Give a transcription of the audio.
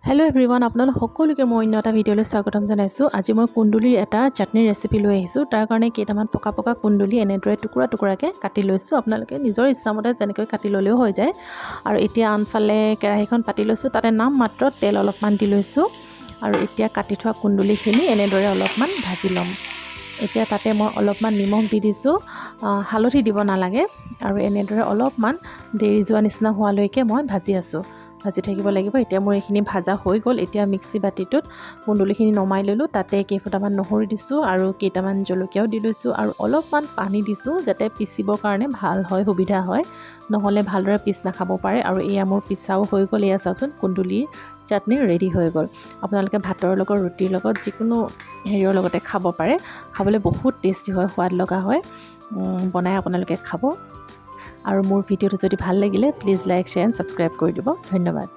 Hello everyone, আপোনালোক সকলোকে মই অন্য এটা ভিডিঅ'লৈ স্বাগতম জনাইছো। আজি মই কুন্দুলিৰ এটা চাটনি ৰেচিপি লৈ আহিছো। তাৰ কাৰণে কেইটামান পকা পকা কুন্দুলি এনেদৰে টুকুৰা টুকুৰাকে কাটি লৈছো। আপোনালোকে নিজৰ ইচ্ছামতে যেনেকৈ কাটি ললেও হৈ যায়। আৰু এতিয়া আনফালে কেৰাহীখন পাতি লৈছো। তাতে নাম মাত্ৰ তেল অলপমান দি লৈছো। আৰু এতিয়া কাটি থোৱা কুন্দুলিখিনি এনেদৰে অলপমান ভাজি লম। এতিয়া তাতে মই অলপমান নিমখ দি দিছো। হালধি দিব নালাগে। আৰু এনেদৰে অলপমান দেৰি যোৱা নিচিনা হোৱালৈকে মই ভাজি আছো। ভাজি থাকিব লাগিব। এতিয়া মোৰ এইখিনি ভাজা হৈ গ'ল। এতিয়া মিক্সি বাটিটোত কুন্দুলিখিনি নমাই ললো। তাতে কেইফুটামান নহৰু দিছো আৰু কেইটামান জলকীয়াও দি লৈছো আৰু অলপমান পানী দিছো যাতে পিচিবৰ কাৰণে ভাল হয়, সুবিধা হয়। নহলে ভালদৰে পিচ নাখাব পাৰে। আৰু এয়া মোৰ পিছাও হৈ গ'ল। এয়া চাওকচোন কুন্দুলিৰ চাটনি ৰেডি হৈ গ'ল। আপোনালোকে ভাতৰ লগত, ৰুটিৰ লগত, যিকোনো হেৰিৰ লগতে খাব পাৰে। খাবলৈ বহুত টেষ্টি হয়, সোৱাদ লগা হয়। বনাই আপোনালোকে খাব। আৰু মোৰ ভিডিঅ'টো যদি ভাল লাগিলে please like, share and subscribe কৰি দিব। ধন্যবাদ।